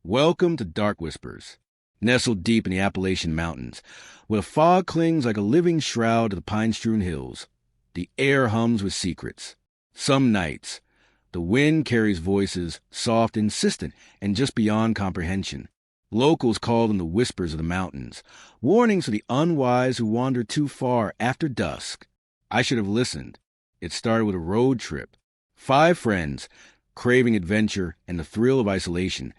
Welcome to Dark Whispers, nestled deep in the Appalachian Mountains, where the fog clings like a living shroud to the pine-strewn hills. The air hums with secrets. Some nights, the wind carries voices, soft, insistent, and just beyond comprehension. Locals call them the whispers of the mountains, warnings for the unwise who wander too far after dusk. I should have listened. It started with a road trip. 5 friends, craving adventure and the thrill of isolation,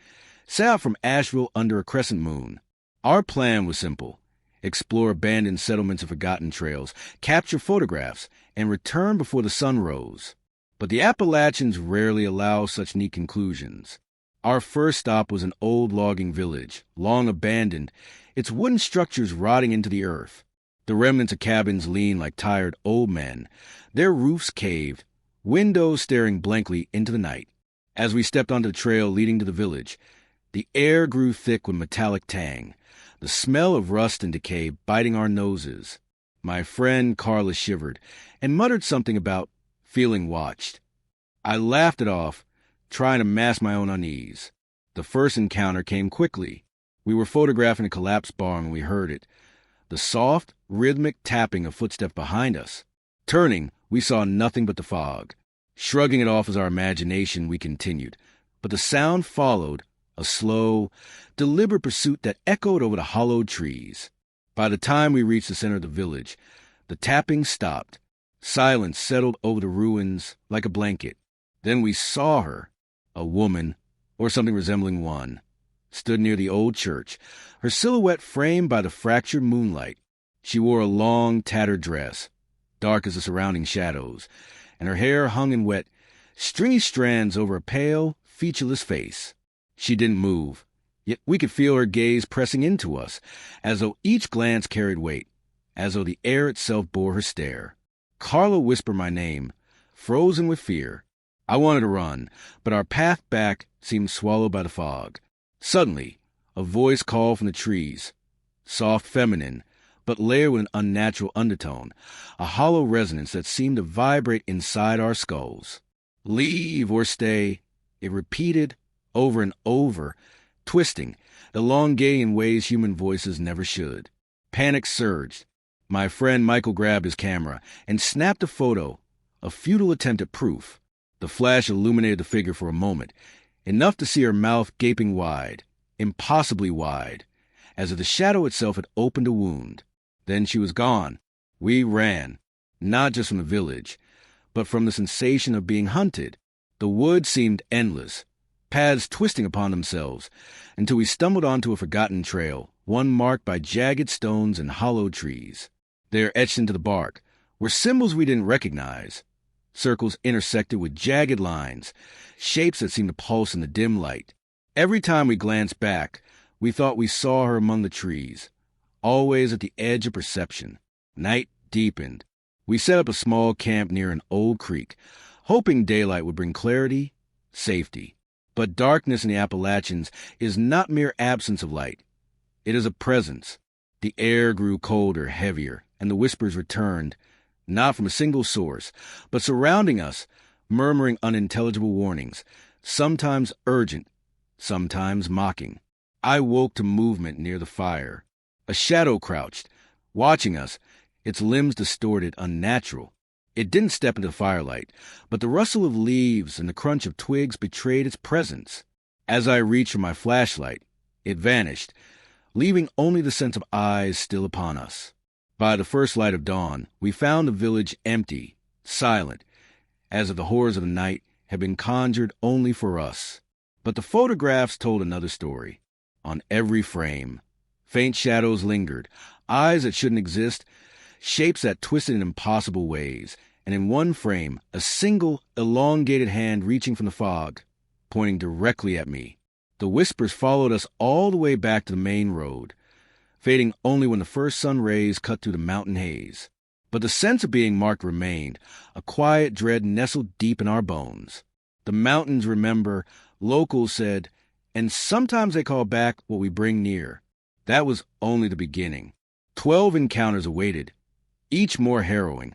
set out from Asheville under a crescent moon. Our plan was simple: explore abandoned settlements and forgotten trails, capture photographs, and return before the sun rose. But the Appalachians rarely allow such neat conclusions. Our first stop was an old logging village, long abandoned, its wooden structures rotting into the earth. The remnants of cabins leaned like tired old men, their roofs caved, windows staring blankly into the night. As we stepped onto the trail leading to the village, the air grew thick with metallic tang, the smell of rust and decay biting our noses. My friend Carla shivered and muttered something about feeling watched. I laughed it off, trying to mask my own unease. The first encounter came quickly. We were photographing a collapsed barn when we heard it, the soft, rhythmic tapping of footsteps behind us. Turning, we saw nothing but the fog. Shrugging it off as our imagination, we continued. But the sound followed, a slow, deliberate pursuit that echoed over the hollowed trees. By the time we reached the center of the village, the tapping stopped. Silence settled over the ruins like a blanket. Then we saw her, a woman, or something resembling one, stood near the old church, her silhouette framed by the fractured moonlight. She wore a long, tattered dress, dark as the surrounding shadows, and her hair hung in wet, stringy strands over a pale, featureless face. She didn't move, yet we could feel her gaze pressing into us, as though each glance carried weight, as though the air itself bore her stare. Carla whispered my name, frozen with fear. I wanted to run, but our path back seemed swallowed by the fog. Suddenly, a voice called from the trees, soft, feminine, but layered with an unnatural undertone, a hollow resonance that seemed to vibrate inside our skulls. "Leave or stay," it repeated over and over, twisting, elongating in ways human voices never should. Panic surged. My friend Michael grabbed his camera and snapped a photo, a futile attempt at proof. The flash illuminated the figure for a moment, enough to see her mouth gaping wide, impossibly wide, as if the shadow itself had opened a wound. Then she was gone. We ran, not just from the village, but from the sensation of being hunted. The woods seemed endless, paths twisting upon themselves, until we stumbled onto a forgotten trail, one marked by jagged stones and hollow trees. There, etched into the bark, were symbols we didn't recognize, circles intersected with jagged lines, shapes that seemed to pulse in the dim light. Every time we glanced back, we thought we saw her among the trees, always at the edge of perception. Night deepened. We set up a small camp near an old creek, hoping daylight would bring clarity, safety. But darkness in the Appalachians is not mere absence of light. It is a presence. The air grew colder, heavier, and the whispers returned, not from a single source, but surrounding us, murmuring unintelligible warnings, sometimes urgent, sometimes mocking. I woke to movement near the fire. A shadow crouched, watching us, its limbs distorted, unnatural. It didn't step into the firelight, but the rustle of leaves and the crunch of twigs betrayed its presence. As I reached for my flashlight, it vanished, leaving only the sense of eyes still upon us. By the first light of dawn, we found the village empty, silent, as if the horrors of the night had been conjured only for us. But the photographs told another story. On every frame, faint shadows lingered, eyes that shouldn't exist, shapes that twisted in impossible ways, and in one frame, a single, elongated hand reaching from the fog, pointing directly at me. The whispers followed us all the way back to the main road, fading only when the first sun rays cut through the mountain haze. But the sense of being marked remained, a quiet dread nestled deep in our bones. The mountains remember, locals said, and sometimes they call back what we bring near. That was only the beginning. 12 encounters awaited, each more harrowing,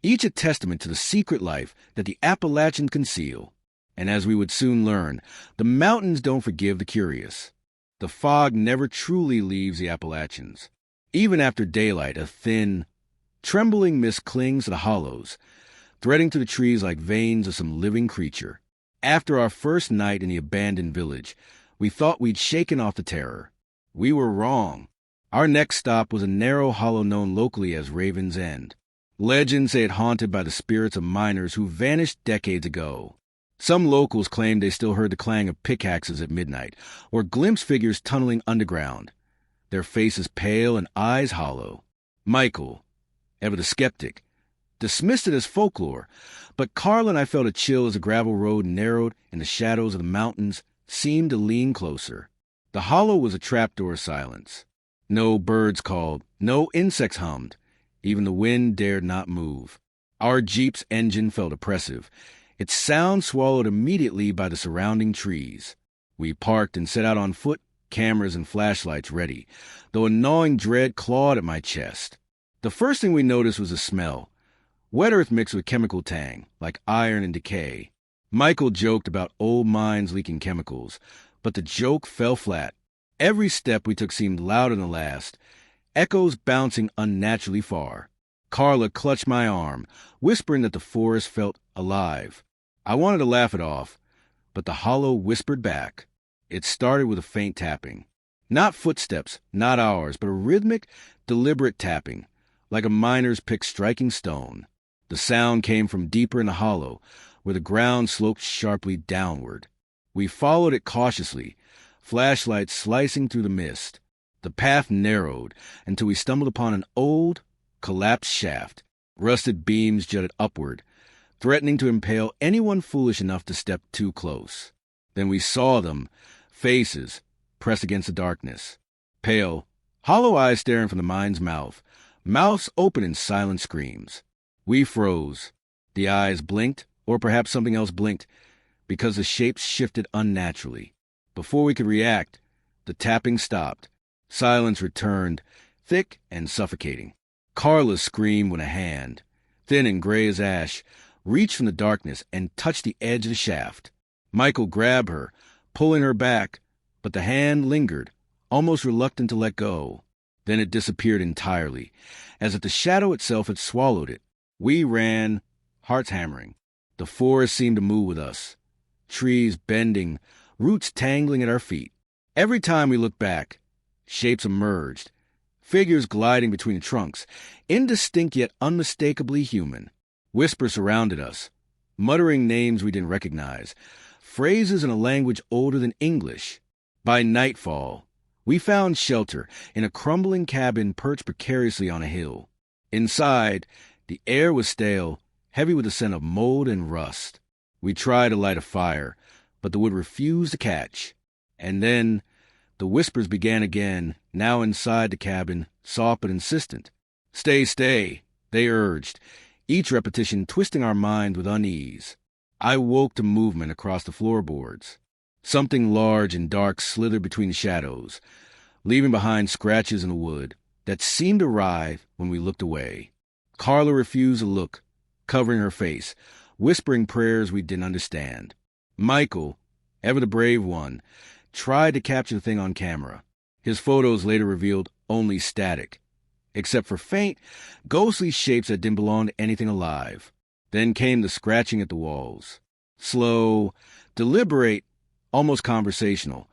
each a testament to the secret life that the Appalachians conceal. And as we would soon learn, the mountains don't forgive the curious. The fog never truly leaves the Appalachians. Even after daylight, a thin, trembling mist clings to the hollows, threading through the trees like veins of some living creature. After our first night in the abandoned village, we thought we'd shaken off the terror. We were wrong. Our next stop was a narrow hollow known locally as Raven's End. Legends say it haunted by the spirits of miners who vanished decades ago. Some locals claimed they still heard the clang of pickaxes at midnight, or glimpsed figures tunneling underground, their faces pale and eyes hollow. Michael, ever the skeptic, dismissed it as folklore, but Carl and I felt a chill as the gravel road narrowed and the shadows of the mountains seemed to lean closer. The hollow was a trapdoor of silence. No birds called, no insects hummed. Even the wind dared not move. Our Jeep's engine felt oppressive, its sound swallowed immediately by the surrounding trees. We parked and set out on foot, cameras and flashlights ready, though a gnawing dread clawed at my chest. The first thing we noticed was the smell. Wet earth mixed with chemical tang, like iron and decay. Michael joked about old mines leaking chemicals, but the joke fell flat. Every step we took seemed louder than the last, echoes bouncing unnaturally far. Carla clutched my arm, whispering that the forest felt alive. I wanted to laugh it off, but the hollow whispered back. It started with a faint tapping. Not footsteps, not ours, but a rhythmic, deliberate tapping, like a miner's pick striking stone. The sound came from deeper in the hollow, where the ground sloped sharply downward. We followed it cautiously, flashlights slicing through the mist. The path narrowed until we stumbled upon an old, collapsed shaft. Rusted beams jutted upward, threatening to impale anyone foolish enough to step too close. Then we saw them, faces, pressed against the darkness. Pale, hollow eyes staring from the mine's mouth, mouths open in silent screams. We froze. The eyes blinked, or perhaps something else blinked, because the shapes shifted unnaturally. Before we could react, the tapping stopped. Silence returned, thick and suffocating. Carla screamed when a hand, thin and gray as ash, reached from the darkness and touched the edge of the shaft. Michael grabbed her, pulling her back, but the hand lingered, almost reluctant to let go. Then it disappeared entirely, as if the shadow itself had swallowed it. We ran, hearts hammering. The forest seemed to move with us, trees bending, roots tangling at our feet. Every time we looked back, shapes emerged, figures gliding between the trunks, indistinct yet unmistakably human. Whispers surrounded us, muttering names we didn't recognize, phrases in a language older than English. By nightfall, we found shelter in a crumbling cabin perched precariously on a hill. Inside, the air was stale, heavy with the scent of mold and rust. We tried to light a fire, but the wood refused to catch. And then the whispers began again, now inside the cabin, soft but insistent. "Stay, stay," they urged, each repetition twisting our minds with unease. I woke to movement across the floorboards. Something large and dark slithered between the shadows, leaving behind scratches in the wood that seemed to writhe when we looked away. Carla refused to look, covering her face, whispering prayers we didn't understand. Michael, ever the brave one, tried to capture the thing on camera. His photos later revealed only static, except for faint, ghostly shapes that didn't belong to anything alive. Then came the scratching at the walls. Slow, deliberate, almost conversational,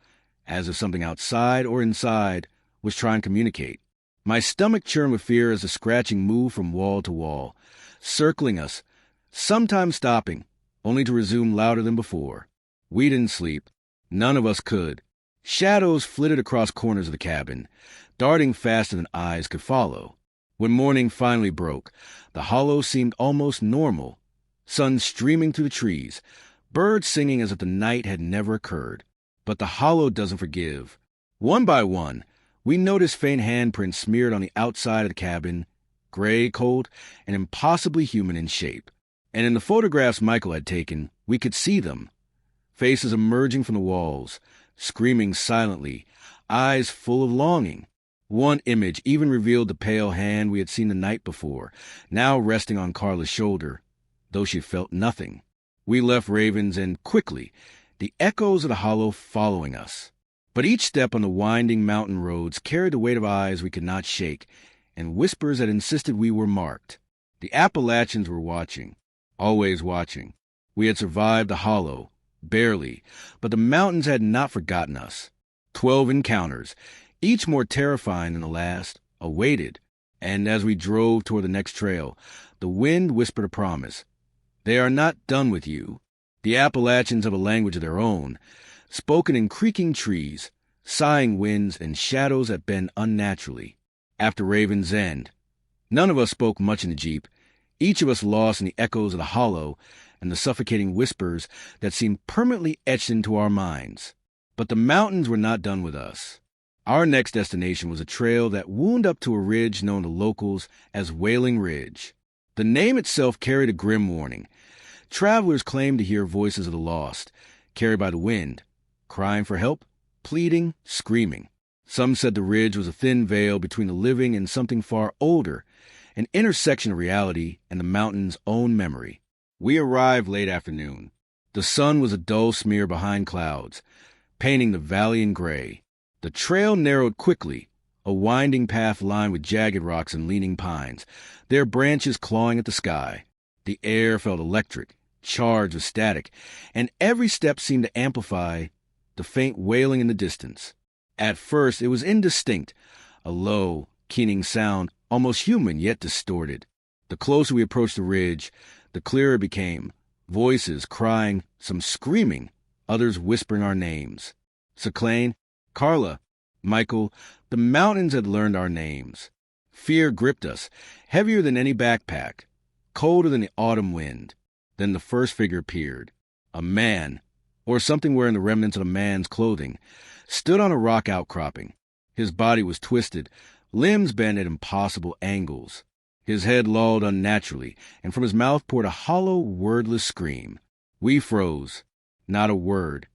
as if something outside or inside was trying to communicate. My stomach churned with fear as the scratching moved from wall to wall, circling us, sometimes stopping, only to resume louder than before. We didn't sleep. None of us could. Shadows flitted across corners of the cabin, darting faster than eyes could follow. When morning finally broke, the hollow seemed almost normal. Sun streaming through the trees, birds singing as if the night had never occurred. But the hollow doesn't forgive. One by one, we noticed faint handprints smeared on the outside of the cabin, gray, cold, and impossibly human in shape. And in the photographs Michael had taken, we could see them. Faces emerging from the walls, screaming silently, eyes full of longing. One image even revealed the pale hand we had seen the night before, now resting on Carla's shoulder, though she felt nothing. We left Ravens and quickly, the echoes of the hollow following us. But each step on the winding mountain roads carried the weight of eyes we could not shake, and whispers that insisted we were marked. The Appalachians were watching, always watching. We had survived the hollow, barely, but the mountains had not forgotten us. 12 encounters, each more terrifying than the last, awaited, and as we drove toward the next trail, the wind whispered a promise. They are not done with you. The Appalachians have a language of their own, spoken in creaking trees, sighing winds, and shadows that bend unnaturally. After Raven's End, none of us spoke much in the Jeep, each of us lost in the echoes of the hollow and the suffocating whispers that seemed permanently etched into our minds. But the mountains were not done with us. Our next destination was a trail that wound up to a ridge known to locals as Wailing Ridge. The name itself carried a grim warning. Travelers claimed to hear voices of the lost, carried by the wind, crying for help, pleading, screaming. Some said the ridge was a thin veil between the living and something far older, an intersection of reality and the mountain's own memory. We arrived late afternoon. The sun was a dull smear behind clouds, painting the valley in gray. The trail narrowed quickly, a winding path lined with jagged rocks and leaning pines, their branches clawing at the sky. The air felt electric, charged with static, and every step seemed to amplify the faint wailing in the distance. At first it was indistinct, a low, keening sound, almost human yet distorted. The closer we approached the ridge, the clearer it became, voices crying, some screaming, others whispering our names. Seclaine, Carla, Michael, the mountains had learned our names. Fear gripped us, heavier than any backpack, colder than the autumn wind. Then the first figure appeared. A man, or something wearing the remnants of a man's clothing, stood on a rock outcropping. His body was twisted, limbs bent at impossible angles. His head lolled unnaturally, and from his mouth poured a hollow, wordless scream. We froze. Not a word,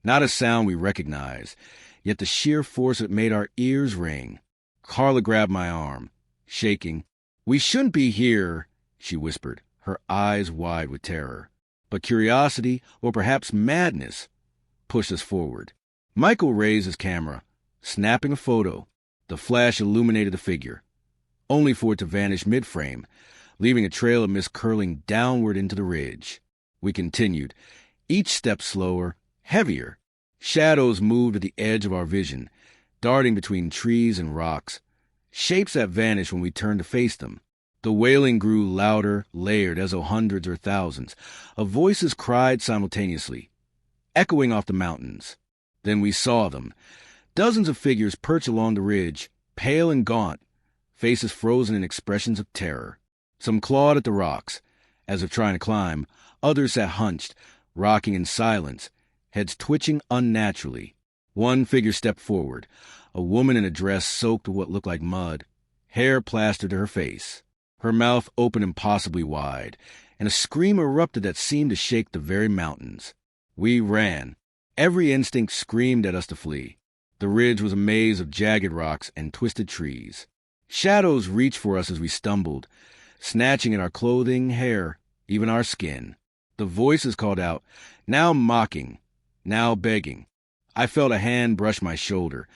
not a sound we recognized, yet the sheer force of it made our ears ring. Carla grabbed my arm, shaking. "We shouldn't be here," she whispered, her eyes wide with terror. But curiosity, or perhaps madness, pushed us forward. Michael raised his camera, snapping a photo. The flash illuminated the figure, only for it to vanish mid-frame, leaving a trail of mist curling downward into the ridge. We continued, each step slower, heavier. Shadows moved at the edge of our vision, darting between trees and rocks, shapes that vanished when we turned to face them. The wailing grew louder, layered, as though hundreds or thousands of voices cried simultaneously, echoing off the mountains. Then we saw them, dozens of figures perched along the ridge, pale and gaunt, faces frozen in expressions of terror. Some clawed at the rocks, as if trying to climb. Others sat hunched, rocking in silence, heads twitching unnaturally. One figure stepped forward, a woman in a dress soaked with what looked like mud, hair plastered to her face. Her mouth opened impossibly wide, and a scream erupted that seemed to shake the very mountains. We ran. Every instinct screamed at us to flee. The ridge was a maze of jagged rocks and twisted trees. Shadows reached for us as we stumbled, snatching at our clothing, hair, even our skin. The voices called out, now mocking, now begging. I felt a hand brush my shoulder,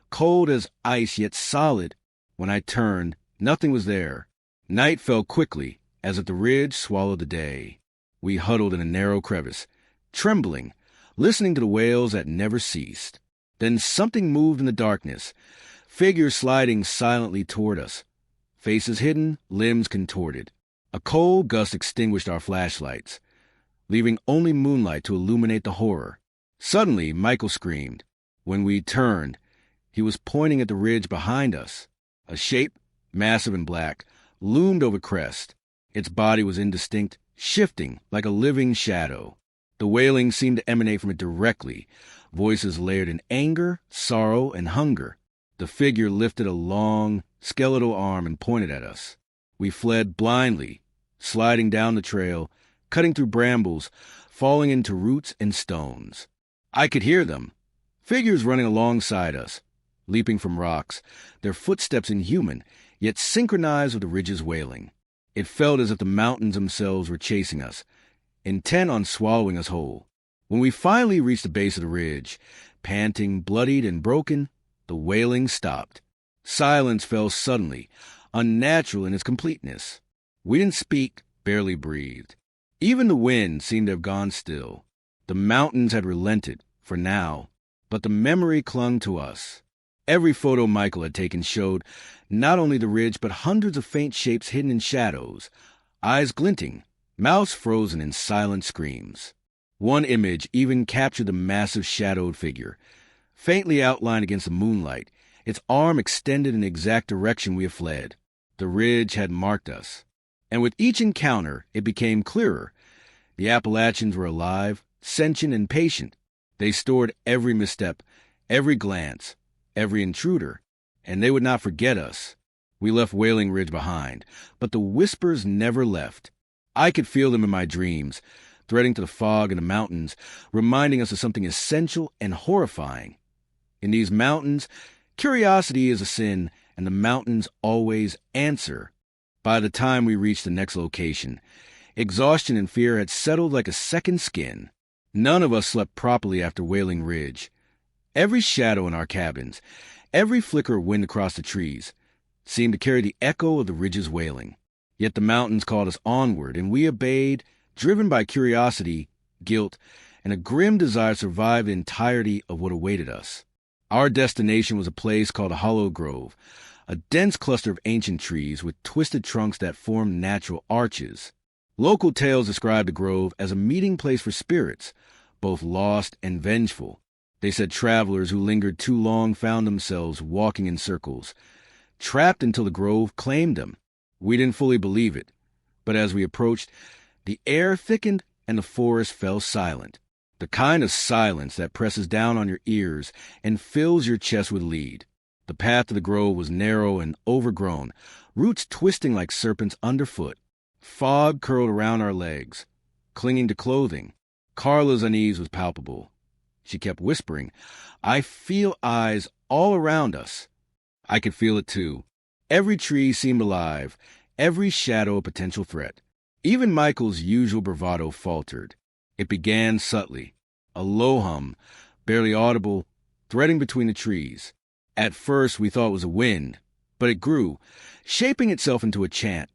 cold as ice yet solid. When I turned, nothing was there. Night fell quickly, as if the ridge swallowed the day. We huddled in a narrow crevice, trembling, listening to the wails that never ceased. Then something moved in the darkness, figures sliding silently toward us, faces hidden, limbs contorted. A cold gust extinguished our flashlights, leaving only moonlight to illuminate the horror. Suddenly, Michael screamed. When we turned, he was pointing at the ridge behind us. A shape, massive and black, loomed over crest. Its body was indistinct, shifting like a living shadow. The wailing seemed to emanate from it directly, voices layered in anger, sorrow, and hunger. The figure lifted a long, skeletal arm and pointed at us. We fled blindly, sliding down the trail, cutting through brambles, falling into roots and stones. I could hear them, figures running alongside us, leaping from rocks, their footsteps inhuman, yet synchronized with the ridge's wailing. It felt as if the mountains themselves were chasing us, intent on swallowing us whole. When we finally reached the base of the ridge, panting, bloodied, and broken, the wailing stopped. Silence fell suddenly, unnatural in its completeness. We didn't speak, barely breathed. Even the wind seemed to have gone still. The mountains had relented, for now, but the memory clung to us. Every photo Michael had taken showed not only the ridge, but hundreds of faint shapes hidden in shadows, eyes glinting, mouths frozen in silent screams. One image even captured the massive shadowed figure, faintly outlined against the moonlight, its arm extended in the exact direction we had fled. The ridge had marked us. And with each encounter, it became clearer. The Appalachians were alive, sentient, and patient. They stored every misstep, every glance, every intruder, and they would not forget us. We left Wailing Ridge behind, but the whispers never left. I could feel them in my dreams, threading to the fog and the mountains, reminding us of something essential and horrifying. In these mountains, curiosity is a sin, and the mountains always answer. By the time we reached the next location, exhaustion and fear had settled like a second skin. None of us slept properly after Wailing Ridge. Every shadow in our cabins, every flicker of wind across the trees, seemed to carry the echo of the ridge's wailing. Yet the mountains called us onward, and we obeyed, driven by curiosity, guilt, and a grim desire to survive the entirety of what awaited us. Our destination was a place called a hollow grove, a dense cluster of ancient trees with twisted trunks that formed natural arches. Local tales described the grove as a meeting place for spirits, both lost and vengeful. They said travelers who lingered too long found themselves walking in circles, trapped until the grove claimed them. We didn't fully believe it, but as we approached, the air thickened and the forest fell silent. The kind of silence that presses down on your ears and fills your chest with lead. The path to the grove was narrow and overgrown, roots twisting like serpents underfoot. Fog curled around our legs, clinging to clothing. Carla's unease was palpable. She kept whispering, "I feel eyes all around us." I could feel it too. Every tree seemed alive, every shadow a potential threat. Even Michael's usual bravado faltered. It began subtly, a low hum, barely audible, threading between the trees. At first we thought it was a wind, but it grew, shaping itself into a chant,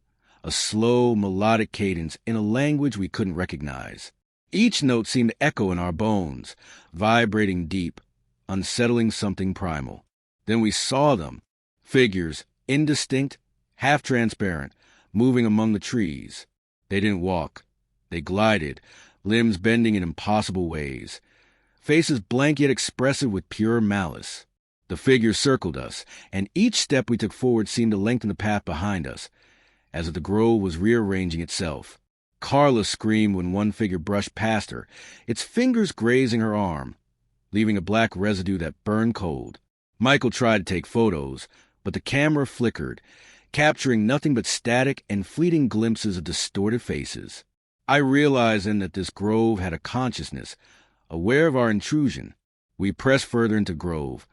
a slow, melodic cadence in a language we couldn't recognize. Each note seemed to echo in our bones, vibrating deep, unsettling something primal. Then we saw them, figures, indistinct, half-transparent, moving among the trees. They didn't walk. They glided, limbs bending in impossible ways, faces blank yet expressive with pure malice. The figures circled us, and each step we took forward seemed to lengthen the path behind us, as if the grove was rearranging itself. Carla screamed when one figure brushed past her, its fingers grazing her arm, leaving a black residue that burned cold. Michael tried to take photos, but the camera flickered, capturing nothing but static and fleeting glimpses of distorted faces. I realized then that this grove had a consciousness, aware of our intrusion. We pressed further into grove,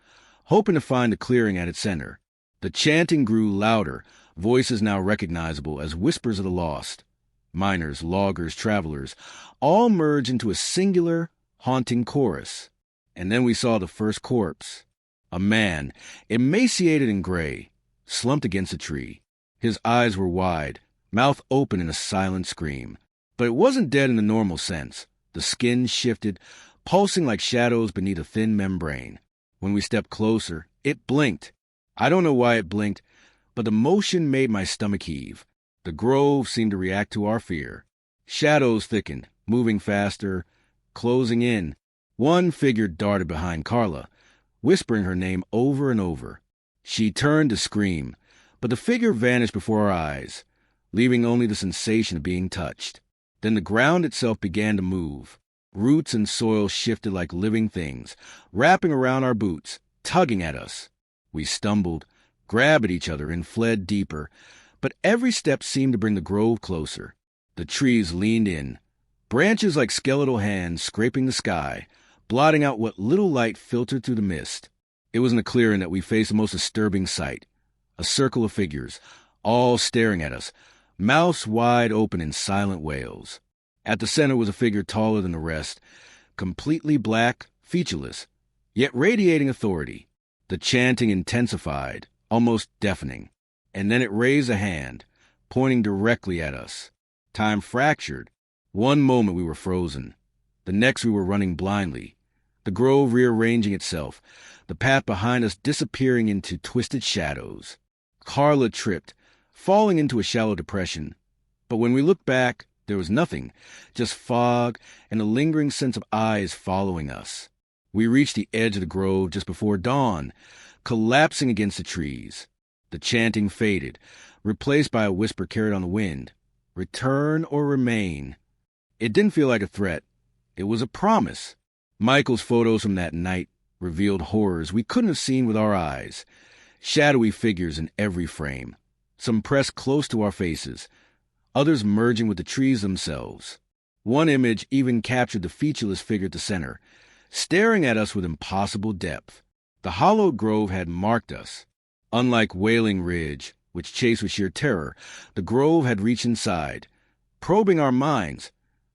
hoping to find a clearing at its center. The chanting grew louder, voices now recognizable as whispers of the lost. Miners, loggers, travelers, all merged into a singular, haunting chorus. And then we saw the first corpse. A man, emaciated and gray, slumped against a tree. His eyes were wide, mouth open in a silent scream. But it wasn't dead in the normal sense. The skin shifted, pulsing like shadows beneath a thin membrane. When we stepped closer, it blinked. I don't know why it blinked, but the motion made my stomach heave. The grove seemed to react to our fear. Shadows thickened, moving faster, closing in. One figure darted behind Carla, whispering her name over and over. She turned to scream, but the figure vanished before our eyes, leaving only the sensation of being touched. Then the ground itself began to move. Roots and soil shifted like living things, wrapping around our boots, tugging at us. We stumbled, grabbed at each other, and fled deeper, but every step seemed to bring the grove closer. The trees leaned in, branches like skeletal hands scraping the sky, blotting out what little light filtered through the mist. It was in the clearing that we faced the most disturbing sight. A circle of figures, all staring at us, mouths wide open in silent wails. At the center was a figure taller than the rest, completely black, featureless, yet radiating authority. The chanting intensified, almost deafening, and then it raised a hand, pointing directly at us. Time fractured. One moment we were frozen. The next we were running blindly, the grove rearranging itself, the path behind us disappearing into twisted shadows. Carla tripped, falling into a shallow depression. But when we looked back, there was nothing, just fog and a lingering sense of eyes following us. We reached the edge of the grove just before dawn, collapsing against the trees. The chanting faded, replaced by a whisper carried on the wind. Return or remain. It didn't feel like a threat. It was a promise. Michael's photos from that night revealed horrors we couldn't have seen with our eyes. Shadowy figures in every frame, some pressed close to our faces, others merging with the trees themselves. One image even captured the featureless figure at the center, staring at us with impossible depth. The hollowed grove had marked us. Unlike Wailing Ridge, which chased with sheer terror, the grove had reached inside, probing our minds,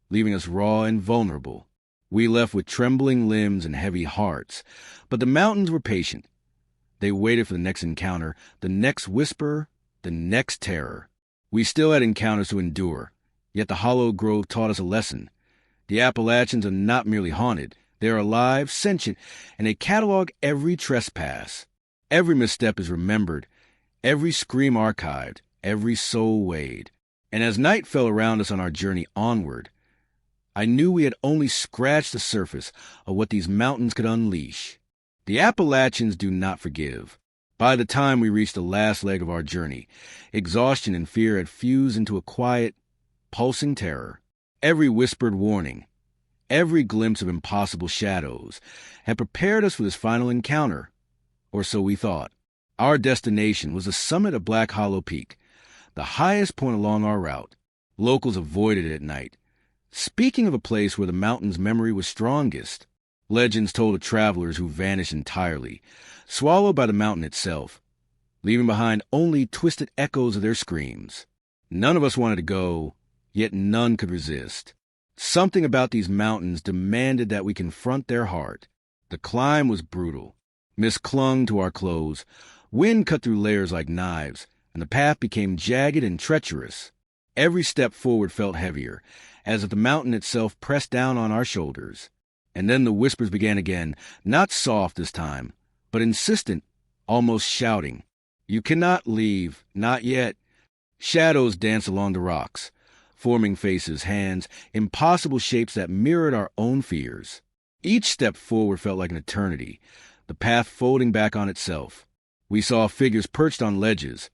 leaving us raw and vulnerable. We left with trembling limbs and heavy hearts, but the mountains were patient. They waited for the next encounter, the next whisper, the next terror. We still had encounters to endure, yet the hollowed grove taught us a lesson. The Appalachians are not merely haunted. They are alive, sentient, and they catalog every trespass. Every misstep is remembered, every scream archived, every soul weighed. And as night fell around us on our journey onward, I knew we had only scratched the surface of what these mountains could unleash. The Appalachians do not forgive. By the time we reached the last leg of our journey, exhaustion and fear had fused into a quiet, pulsing terror. Every whispered warning, every glimpse of impossible shadows, had prepared us for this final encounter, or so we thought. Our destination was the summit of Black Hollow Peak, the highest point along our route. Locals avoided it at night. Speaking of a place where the mountain's memory was strongest, legends told of travelers who vanished entirely, swallowed by the mountain itself, leaving behind only twisted echoes of their screams. None of us wanted to go, yet none could resist. Something about these mountains demanded that we confront their heart. The climb was brutal. Mist clung to our clothes, wind cut through layers like knives, and the path became jagged and treacherous. Every step forward felt heavier, as if the mountain itself pressed down on our shoulders. And then the whispers began again, not soft this time, but insistent, almost shouting. You cannot leave, not yet. Shadows danced along the rocks, forming faces, hands, impossible shapes that mirrored our own fears. Each step forward felt like an eternity, the path folding back on itself. We saw figures perched on ledges,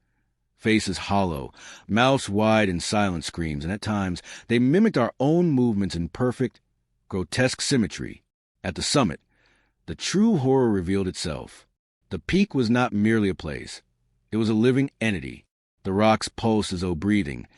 faces hollow, mouths wide in silent screams, and at times they mimicked our own movements in perfect, grotesque symmetry. At the summit, the true horror revealed itself. The peak was not merely a place. It was a living entity. The rocks pulsed as though breathing,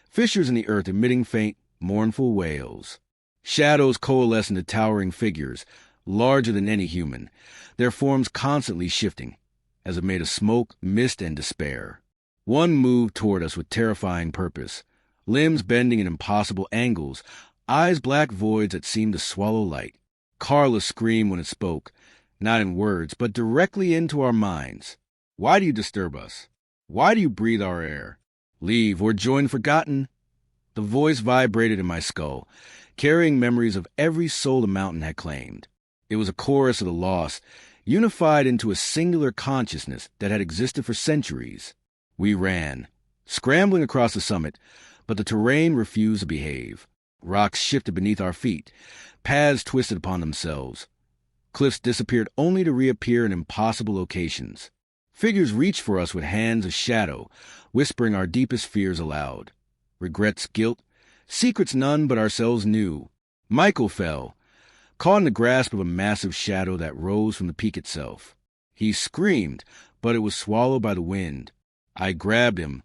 fissures in the earth emitting faint, mournful wails. Shadows coalesced into towering figures, larger than any human, their forms constantly shifting, as if made of smoke, mist, and despair. One moved toward us with terrifying purpose, limbs bending in impossible angles, eyes black voids that seemed to swallow light. Carla screamed when it spoke, not in words, but directly into our minds. Why do you disturb us? Why do you breathe our air? Leave or join forgotten? The voice vibrated in my skull, carrying memories of every soul the mountain had claimed. It was a chorus of the lost, unified into a singular consciousness that had existed for centuries. We ran, scrambling across the summit, but the terrain refused to behave. Rocks shifted beneath our feet, paths twisted upon themselves. Cliffs disappeared only to reappear in impossible locations. Figures reached for us with hands of shadow, whispering our deepest fears aloud. Regrets, guilt, secrets none but ourselves knew. Michael fell, caught in the grasp of a massive shadow that rose from the peak itself. He screamed, but it was swallowed by the wind. I grabbed him,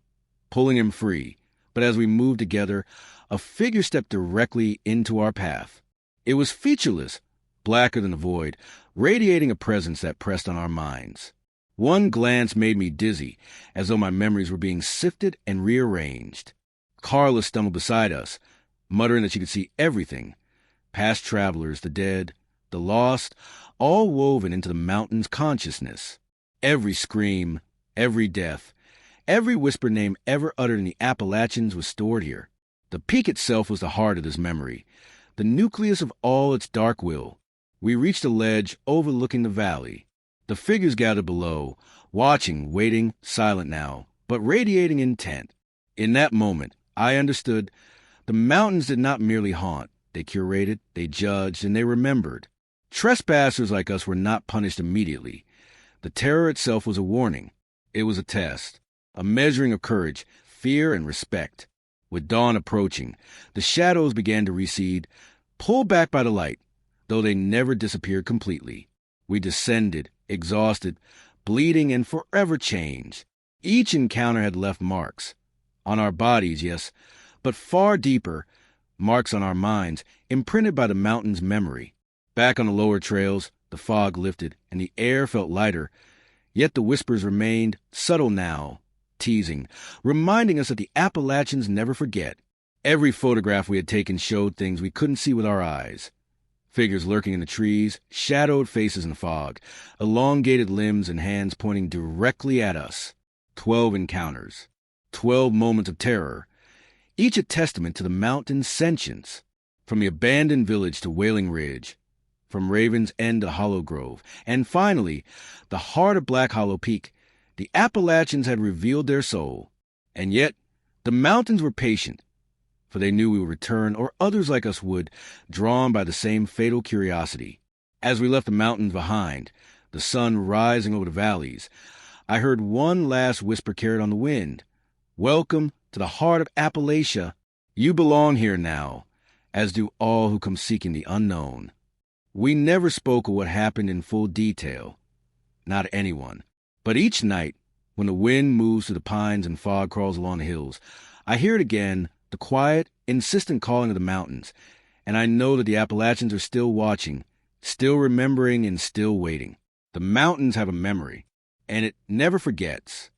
pulling him free, but as we moved together, a figure stepped directly into our path. It was featureless, blacker than the void, radiating a presence that pressed on our minds. One glance made me dizzy, as though my memories were being sifted and rearranged. Carla stumbled beside us, muttering that she could see everything. Past travelers, the dead, the lost, all woven into the mountain's consciousness. Every scream, every death, every whispered name ever uttered in the Appalachians was stored here. The peak itself was the heart of this memory, the nucleus of all its dark will. We reached a ledge overlooking the valley. The figures gathered below, watching, waiting, silent now, but radiating intent. In that moment, I understood the mountains did not merely haunt. They curated, they judged, and they remembered. Trespassers like us were not punished immediately. The terror itself was a warning. It was a test, a measuring of courage, fear, and respect. With dawn approaching, the shadows began to recede, pulled back by the light, though they never disappeared completely. We descended, exhausted, bleeding, and forever changed. Each encounter had left marks. On our bodies, yes, but far deeper, marks on our minds, imprinted by the mountain's memory. Back on the lower trails, the fog lifted, and the air felt lighter, yet the whispers remained, subtle now, teasing, reminding us that the Appalachians never forget. Every photograph we had taken showed things we couldn't see with our eyes. Figures lurking in the trees, shadowed faces in the fog, elongated limbs and hands pointing directly at us. 12 encounters, 12 moments of terror, each a testament to the mountain's sentience. From the abandoned village to Wailing Ridge, from Raven's End to Hollow Grove, and finally, the heart of Black Hollow Peak, the Appalachians had revealed their soul. And yet, the mountains were patient, for they knew we would return, or others like us would, drawn by the same fatal curiosity. As we left the mountains behind, the sun rising over the valleys, I heard one last whisper carried on the wind. Welcome to the heart of Appalachia. You belong here now, as do all who come seeking the unknown. We never spoke of what happened in full detail, not to anyone. But each night, when the wind moves through the pines and fog crawls along the hills, I hear it again, the quiet, insistent calling of the mountains, and I know that the Appalachians are still watching, still remembering, and still waiting. The mountains have a memory, and it never forgets.